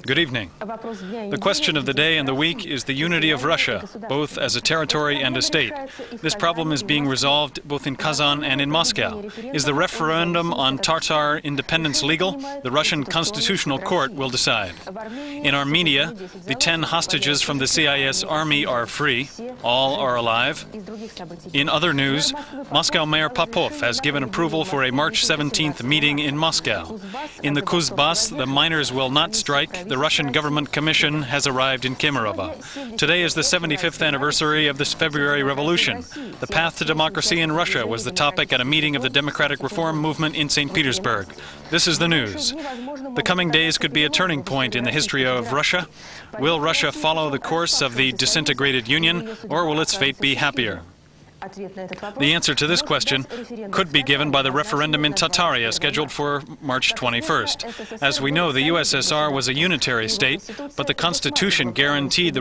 Good evening. The question of the day and the week is the unity of Russia, both as a territory and a state. This problem is being resolved both in Kazan and in Moscow. Is the referendum on Tatar independence legal? The Russian Constitutional Court will decide. In Armenia, the 10 hostages from the CIS army are free. All are alive. In other news, Moscow Mayor Popov has given approval for a March 17th meeting in Moscow. In the Kuzbas, the miners will not strike. The Russian government commission has arrived in Kemerovo. Today is the 75th anniversary of this February Revolution. The path to democracy in Russia was the topic at a meeting of the Democratic Reform Movement in St. Petersburg. This is the news. The coming days could be a turning point in the history of Russia. Will Russia follow the course of the disintegrated Union, or will its fate be happier? The answer to this question could be given by the referendum in Tataria, scheduled for March 21st. As we know, the USSR was a unitary state, but the Constitution guaranteed the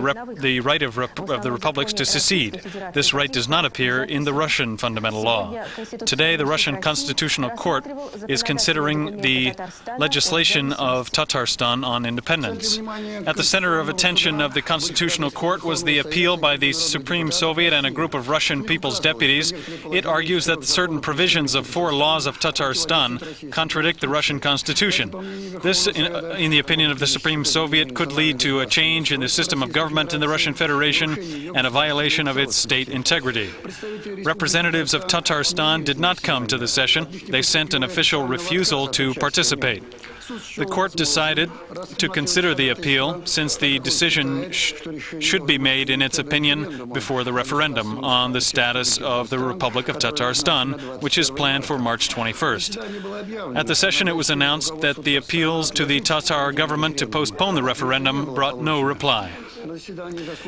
right of the republics to secede. This right does not appear in the Russian fundamental law. Today, the Russian Constitutional Court is considering the legislation of Tatarstan on independence. At the center of attention of the Constitutional Court was the appeal by the Supreme Soviet and a group of Russian people's deputies. It argues that certain provisions of 4 laws of Tatarstan contradict the Russian Constitution. This, in the opinion of the Supreme Soviet, could lead to a change in the system of government in the Russian Federation and a violation of its state integrity. Representatives of Tatarstan did not come to the session. They sent an official refusal to participate. The court decided to consider the appeal, since the decision should be made, in its opinion, before the referendum on the status of the Republic of Tatarstan, which is planned for March 21st. At the session, it was announced that the appeals to the Tatar government to postpone the referendum brought no reply.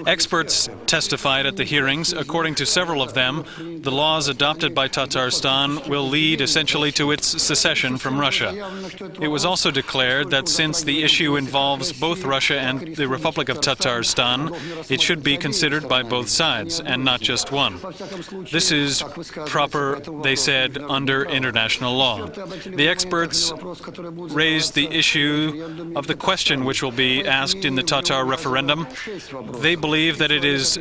Experts testified at the hearings. According to several of them, the laws adopted by Tatarstan will lead essentially to its secession from Russia. It was also declared that since the issue involves both Russia and the Republic of Tatarstan, it should be considered by both sides, and not just one. This is proper, they said, under international law. The experts raised the issue of the question which will be asked in the Tatar referendum. They believe that it is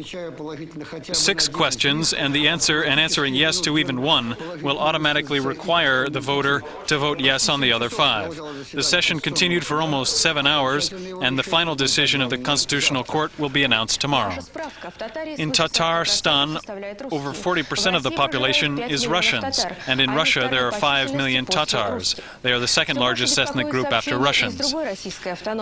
6 questions, and answering yes to even one will automatically require the voter to vote yes on the other 5. The session continued for almost 7 hours, and the final decision of the Constitutional Court will be announced tomorrow. In Tatarstan, over 40% of the population is Russians, and in Russia there are 5 million Tatars. They are the second largest ethnic group after Russians.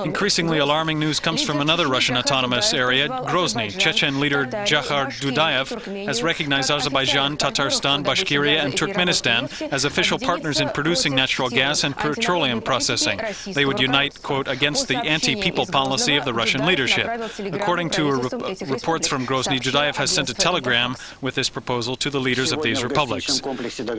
Increasingly alarming news comes from another Russian autonomous area, Grozny. Chechen leader Jakhar Dudayev has recognized Azerbaijan, Tatarstan, Bashkiria, and Turkmenistan as official partners in producing natural gas and petroleum processing. They would unite, quote, against the anti-people policy of the Russian leadership. According to reports from Grozny, Dudayev has sent a telegram with this proposal to the leaders of these republics.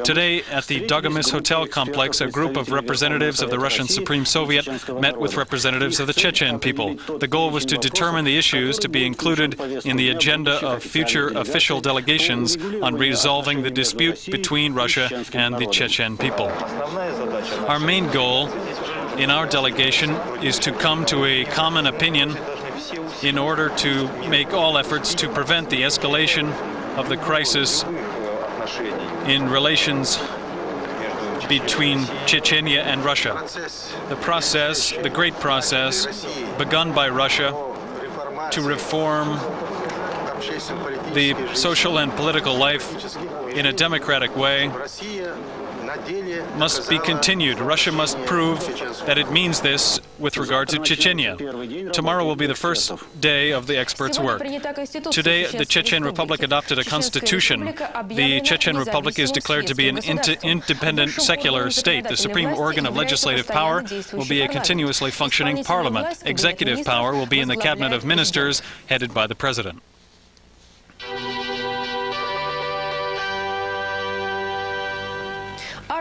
Today, at the Dogamis Hotel complex, a group of representatives of the Russian Supreme Soviet met with representatives of the Chechen people. The goal was to determine the issues to be included in the agenda of future official delegations on resolving the dispute between Russia and the Chechen people. Our main goal in our delegation is to come to a common opinion in order to make all efforts to prevent the escalation of the crisis in relations between Chechnya and Russia. The process, the great process, begun by Russia to reform the social and political life in a democratic way, must be continued. Russia must prove that it means this with regard to Chechnya. Tomorrow will be the first day of the experts' work. Today, the Chechen Republic adopted a constitution. The Chechen Republic is declared to be an independent secular state. The supreme organ of legislative power will be a continuously functioning parliament. Executive power will be in the cabinet of ministers headed by the president.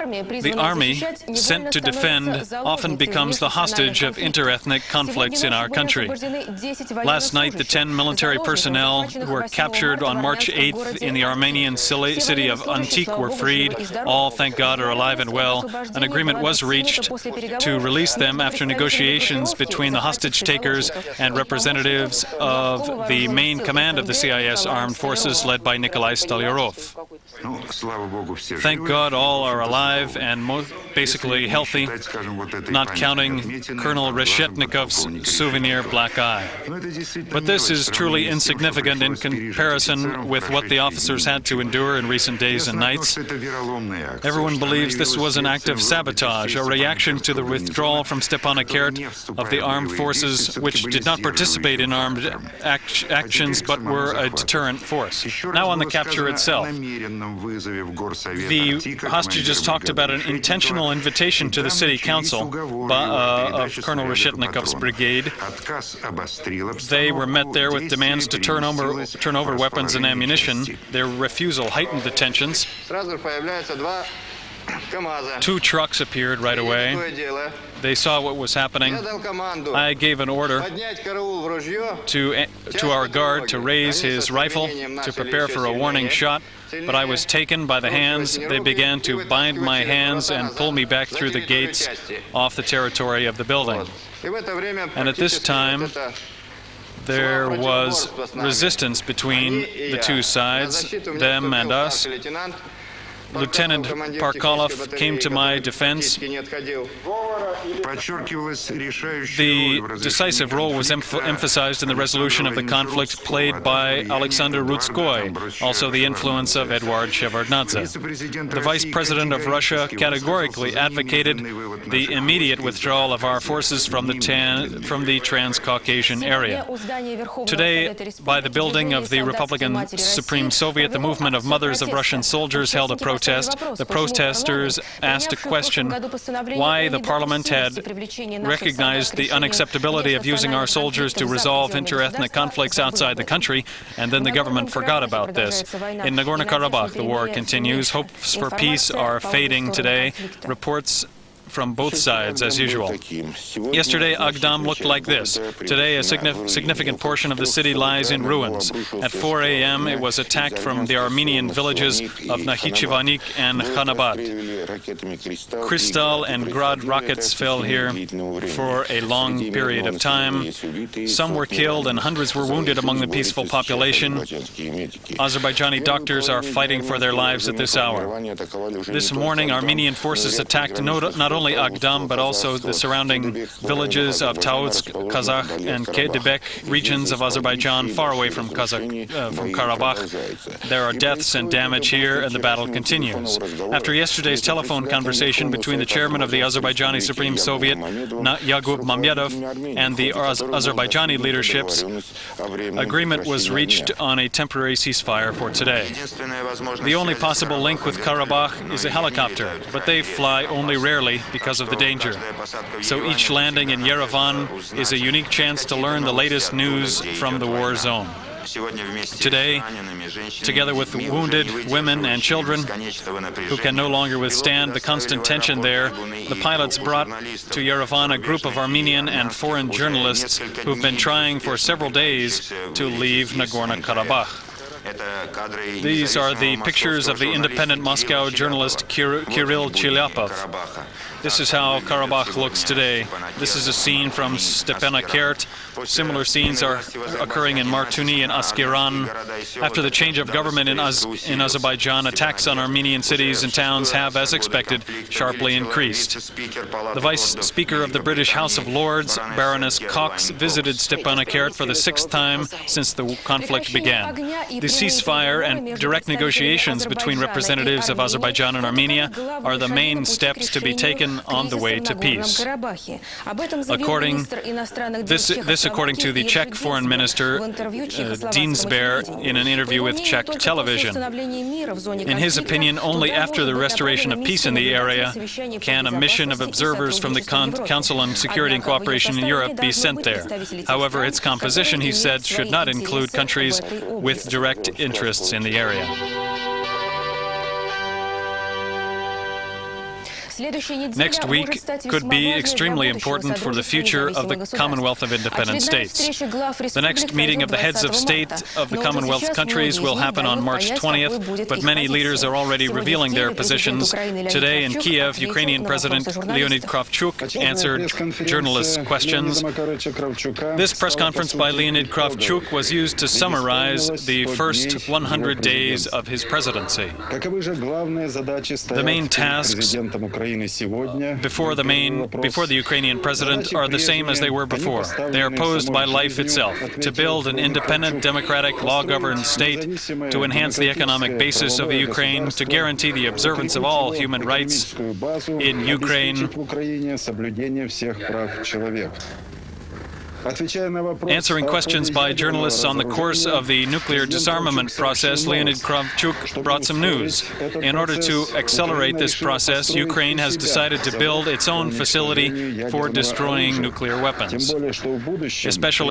The army, sent to defend, often becomes the hostage of interethnic conflicts in our country. Last night, the 10 military personnel who were captured on March 8th in the Armenian city of Antik were freed. All, thank God, are alive and well. An agreement was reached to release them after negotiations between the hostage-takers and representatives of the main command of the CIS armed forces led by Nikolai Stolyarov. Thank God all are alive and basically healthy, not counting Colonel Reshetnikov's souvenir black eye. But this is truly insignificant in comparison with what the officers had to endure in recent days and nights. Everyone believes this was an act of sabotage, a reaction to the withdrawal from Stepanakert of the armed forces, which did not participate in armed actions but were a deterrent force. Now on the capture itself. The hostages talked about an intentional invitation to the city council of Colonel Reshetnikov's brigade. They were met there with demands to turn over weapons and ammunition. Their refusal heightened the tensions. 2 trucks appeared right away. They saw what was happening. I gave an order to our guard to raise his rifle to prepare for a warning shot, but I was taken by the hands. They began to bind my hands and pull me back through the gates off the territory of the building. And at this time, there was resistance between the two sides, them and us. Lieutenant Parkolov came to my defense. The decisive role was emphasized in the resolution of the conflict played by Alexander Rudskoy, also the influence of Eduard Shevardnadze. The Vice President of Russia categorically advocated the immediate withdrawal of our forces from the Transcaucasian area. Today, by the building of the Republican Supreme Soviet, the movement of Mothers of Russian Soldiers held a protest. The protesters asked a question why the parliament had recognized the unacceptability of using our soldiers to resolve interethnic conflicts outside the country, and then the government forgot about this. In Nagorno-Karabakh, the war continues. Hopes for peace are fading today. Reports from both sides, as usual. Yesterday, Agdam looked like this. Today, a significant portion of the city lies in ruins. At 4 a.m., it was attacked from the Armenian villages of Nakhichevanik and Khanabad. Krystal and Grad rockets fell here for a long period of time. Some were killed and hundreds were wounded among the peaceful population. Azerbaijani doctors are fighting for their lives at this hour. This morning, Armenian forces attacked not only Agdam, but also the surrounding villages of Tautsk, Kazakh, and Kedibek, regions of Azerbaijan far away from Karabakh. There are deaths and damage here, and the battle continues. After yesterday's telephone conversation between the chairman of the Azerbaijani Supreme Soviet, Yagub Mamedov, and the Azerbaijani leaderships, agreement was reached on a temporary ceasefire for today. The only possible link with Karabakh is a helicopter, but they fly only rarely because of the danger. So each landing in Yerevan is a unique chance to learn the latest news from the war zone. Today, together with wounded women and children who can no longer withstand the constant tension there, the pilots brought to Yerevan a group of Armenian and foreign journalists who've been trying for several days to leave Nagorno-Karabakh. These are the pictures of the independent Moscow journalist Kirill Chilyapov. This is how Karabakh looks today. This is a scene from Stepanakert. Similar scenes are occurring in Martuni and Askiran. After the change of government in Azerbaijan, attacks on Armenian cities and towns have, as expected, sharply increased. The Vice Speaker of the British House of Lords, Baroness Cox, visited Stepanakert for the 6th time since the conflict began. The ceasefire and direct negotiations between representatives of Azerbaijan and Armenia are the main steps to be taken on the way to peace. According to the Czech Foreign Minister Dinsberg in an interview with Czech television. In his opinion, only after the restoration of peace in the area can a mission of observers from the Council on Security and Cooperation in Europe be sent there. However, its composition, he said, should not include countries with direct interests in the area. Next week could be extremely important for the future of the Commonwealth of Independent States. The next meeting of the heads of state of the Commonwealth countries will happen on March 20th, but many leaders are already revealing their positions. Today in Kiev, Ukrainian President Leonid Kravchuk answered journalists' questions. This press conference by Leonid Kravchuk was used to summarize the first 100 days of his presidency. The main tasks before the Ukrainian president are the same as they were before. They are posed by life itself: to build an independent, democratic, law-governed state, to enhance the economic basis of the Ukraine, to guarantee the observance of all human rights in Ukraine. Answering questions by journalists on the course of the nuclear disarmament process, Leonid Kravchuk brought some news. In order to accelerate this process, Ukraine has decided to build its own facility for destroying nuclear weapons, especially